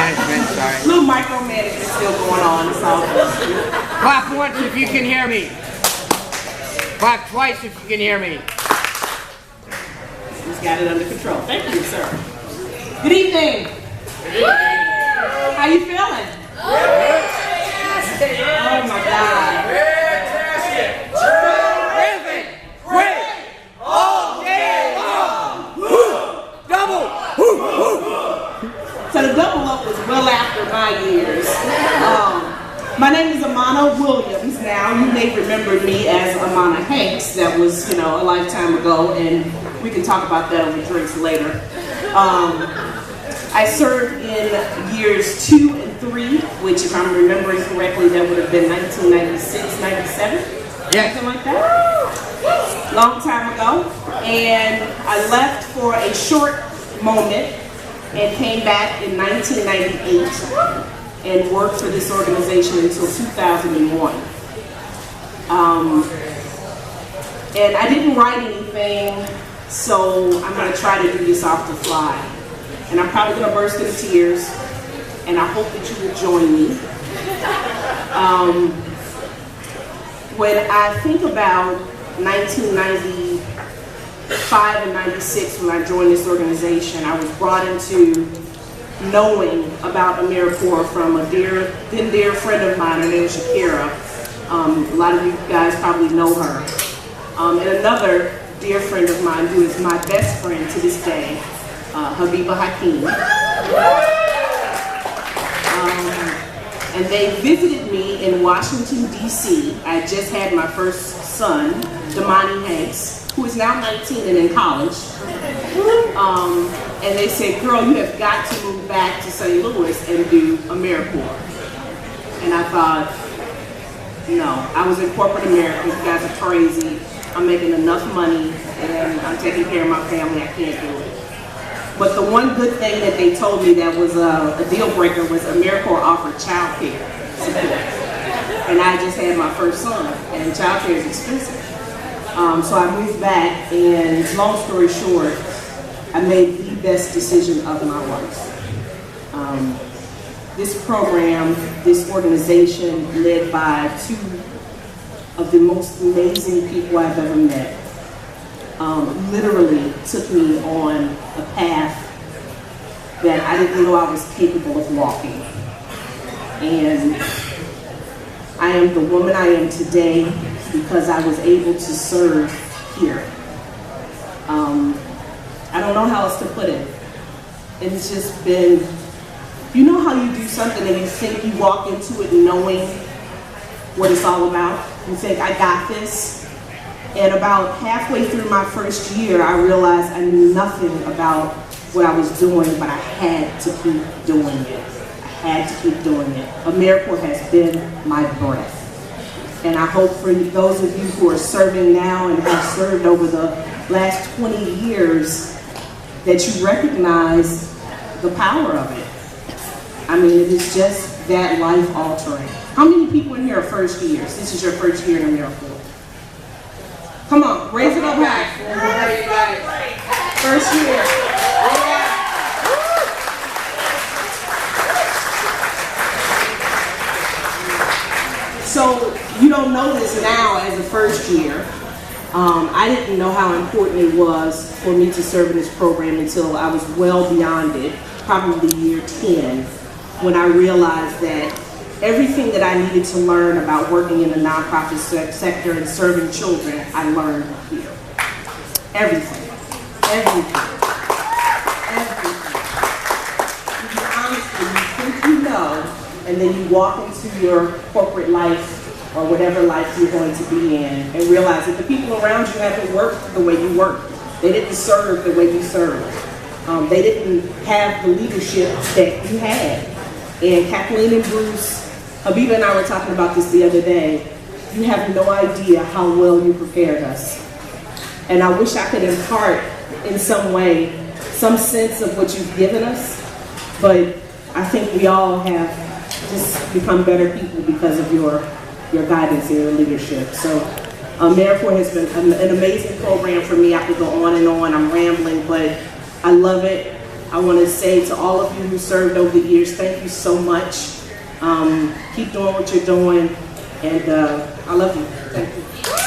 Micromanagement, sorry. A little micromanagement still going on. It's all good. Clap once if you can hear me. Clap twice if you can hear me. He's got it under control. Thank you, sir. Good evening. How you feeling? Oh my God. Fantastic. Great. All day long. Double. So the double up was well after my years. My name is Amana Williams now. You may remember me as Amana Hanks. That was, a lifetime ago, and we can talk about that over drinks later. I served in years 2 and 3, which if I'm remembering correctly, that would have been 1996, 97, something like that. Long time ago. And I left for a short moment and came back in 1998 and worked for this organization until 2001. And I didn't write anything, so I'm going to try to do this off the fly. And I'm probably going to burst into tears, and I hope that you will join me. When I think about 1995 and 96, when I joined this organization, I was brought into knowing about AmeriCorps from a then dear friend of mine. Her name is Shakira. A lot of you guys probably know her. And another dear friend of mine who is my best friend to this day, Habiba Hakeem. And they visited me in Washington, D.C. I just had my first son, Damani Hanks, who is now 19 and in college. And they said, girl, you have got to move back to St. Louis and do AmeriCorps. And I thought, no, I was in corporate America, you guys are crazy. I'm making enough money and I'm taking care of my family, I can't do it. But the one good thing that they told me that was a deal breaker was AmeriCorps offered child care support. And I just had my first son, and child care is expensive. So I moved back, and long story short, I made the best decision of my life. This program, this organization, led by 2 of the most amazing people I've ever met, literally took me on a path that I didn't know I was capable of walking. And I am the woman I am today because I was able to serve here. I don't know how else to put it. It's just been, you know how you do something and you think you walk into it knowing what it's all about? You think, I got this. And about halfway through my first year, I realized I knew nothing about what I was doing, but I had to keep doing it. I had to keep doing it. AmeriCorps has been my breath. And I hope for those of you who are serving now and have served over the last 20 years that you recognize the power of it. I mean, it is just that life-altering. How many people in here are first years? This is your first year in AmeriCorps. Come on, raise it up high. First year. So you don't know this now as a first year. I didn't know how important it was for me to serve in this program until I was well beyond it, probably year 10, when I realized that everything that I needed to learn about working in the nonprofit sector and serving children, I learned here. Everything. Everything. Everything. Because honestly, you think you know, and then you walk into your corporate life or whatever life you're going to be in and realize that the people around you haven't worked the way you worked. They didn't serve the way you served. They didn't have the leadership that you had. And Kathleen and Bruce, Habiba and I were talking about this the other day. You have no idea how well you prepared us. And I wish I could impart in some way some sense of what you've given us, but I think we all have just become better people because of your guidance and your leadership. So AmeriCorps has been an amazing program for me. I could go on and on. I'm rambling, but I love it. I want to say to all of you who served over the years, thank you so much. Keep doing what you're doing, and I love you. Thank you.